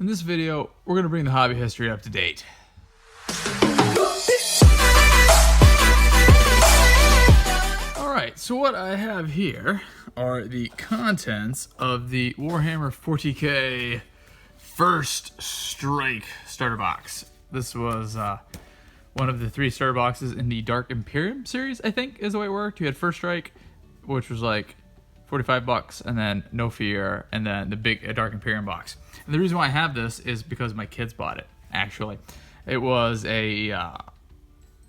In this video, we're going to bring the hobby history up to date. Alright, so what I have here are the contents of the Warhammer 40k First Strike starter box. This was one of the 3 starter boxes in the Dark Imperium series, I think is the way it worked. You had First Strike, which was like $45, and then No Fear, and then the big Dark Imperium box. And the reason why I have this is because my kids bought it, actually. It was a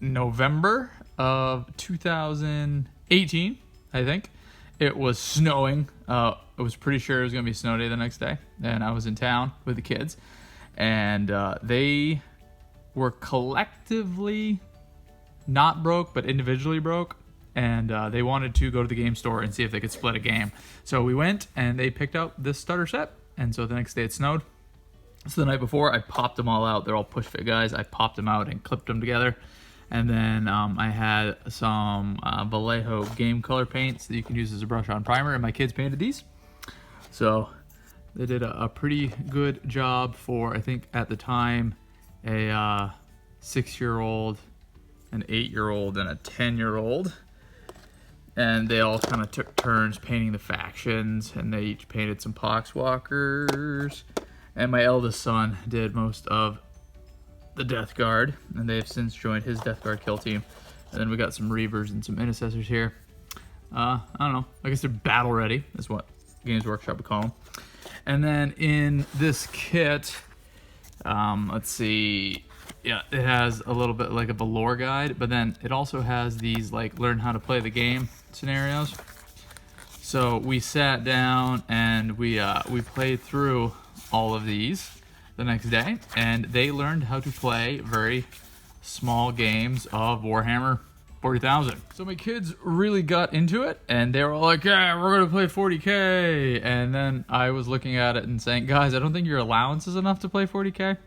November of 2018, I think. It was snowing. I was pretty sure it was going to be snow day the next day, and I was in town with the kids. And they were collectively not broke, but individually broke. And they wanted to go to the game store and see if they could split a game. So we went, and they picked out this starter set. And so the next day it snowed. So the night before, I popped them all out. They're all push fit guys. I popped them out and clipped them together. And then I had some Vallejo game color paints that you can use as a brush on primer. And my kids painted these. So they did a pretty good job for, I think at the time, a 6-year-old, an 8-year-old, and a 10-year-old. And they all kind of took turns painting the factions, and they each painted some Poxwalkers. And my eldest son did most of the Death Guard, and they have since joined his Death Guard kill team. And then we got some Reavers and some Intercessors here. I don't know, I guess they're battle ready, is what Games Workshop would call them. And then in this kit, let's see, yeah, it has a little bit like of a lore guide, but then it also has these like learn how to play the game scenarios. So we sat down and we played through all of these the next day, and they learned how to play very small games of Warhammer 40,000. So my kids really got into it, and they were all like, yeah, we're gonna play 40k. And then I was looking at it and saying, guys, I don't think your allowance is enough to play 40k.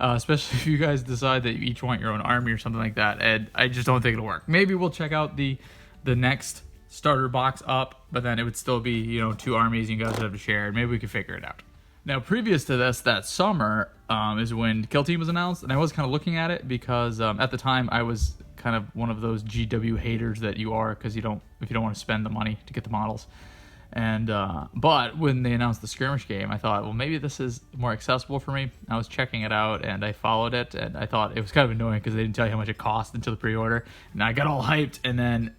Especially if you guys decide that you each want your own army or something like that, and I just don't think it'll work. Maybe we'll check out the next starter box up, but then it would still be, you know, 2 armies and you guys would have to share, and maybe we could figure it out. Now, previous to this, that summer is when Kill Team was announced, and I was kind of looking at it because at the time I was kind of one of those GW haters that you are, because if you don't want to spend the money to get the models. And but when they announced the skirmish game, I thought, well, maybe this is more accessible for me. I was checking it out, and I followed it, and I thought it was kind of annoying because they didn't tell you how much it cost until the pre-order. And I got all hyped, and then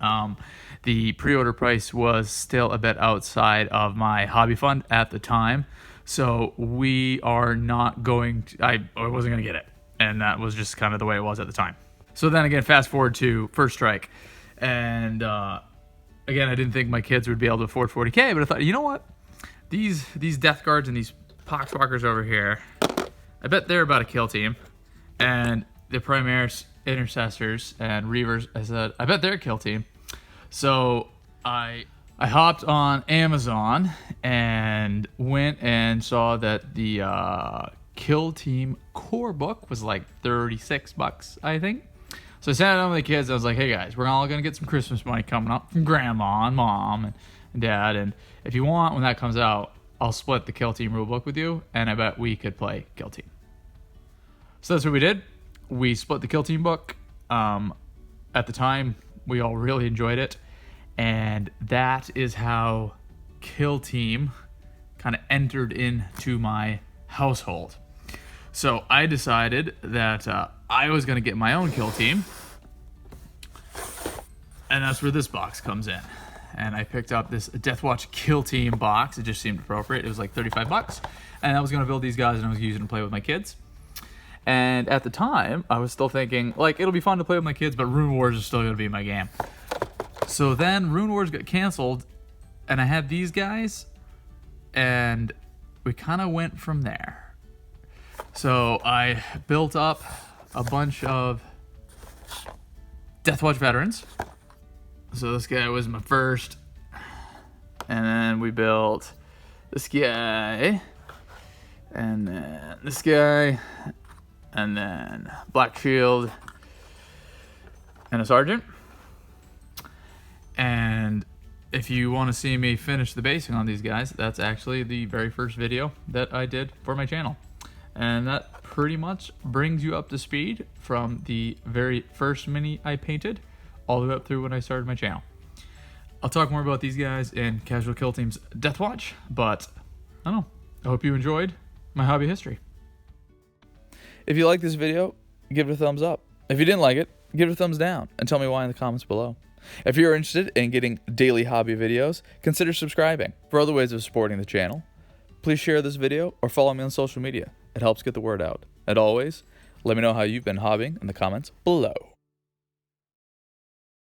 the pre-order price was still a bit outside of my hobby fund at the time. So we are not going to, I wasn't going to get it. And that was just kind of the way it was at the time. So then again, fast forward to First Strike, and again, I didn't think my kids would be able to afford 40k, but I thought, you know what? These Death Guards and these Poxwalkers over here, I bet they're about a kill team. And the Primaris, Intercessors, and Reavers, I said, I bet they're a kill team. So I hopped on Amazon and went and saw that the Kill Team core book was like $36, I think. So I sat down with the kids. I was like, hey guys, we're all going to get some Christmas money coming up from Grandma and Mom and Dad. And if you want, when that comes out, I'll split the Kill Team rulebook with you. And I bet we could play Kill Team. So that's what we did. We split the Kill Team book. At the time, we all really enjoyed it. And that is how Kill Team kind of entered into my household. So I decided that I was going to get my own Kill Team, and that's where this box comes in. And I picked up this Deathwatch Kill Team box. It just seemed appropriate. It was like $35, and I was going to build these guys, and I was using them to play with my kids. And at the time, I was still thinking, like, it'll be fun to play with my kids, but Rune Wars is still going to be my game. So then Rune Wars got canceled, and I had these guys, and we kind of went from there. So I built up a bunch of Deathwatch veterans. So this guy was my first. And then we built this guy. And then this guy. And then Black Shield. And a sergeant. And if you want to see me finish the basing on these guys, that's actually the very first video that I did for my channel. And that pretty much brings you up to speed from the very first mini I painted all the way up through when I started my channel. I'll talk more about these guys in Casual Kill Team's Deathwatch, but I don't know. I hope you enjoyed my hobby history. If you like this video, give it a thumbs up. If you didn't like it, give it a thumbs down and tell me why in the comments below. If you're interested in getting daily hobby videos, consider subscribing. For other ways of supporting the channel, please share this video or follow me on social media. It helps get the word out. And always, let me know how you've been hobbying in the comments below.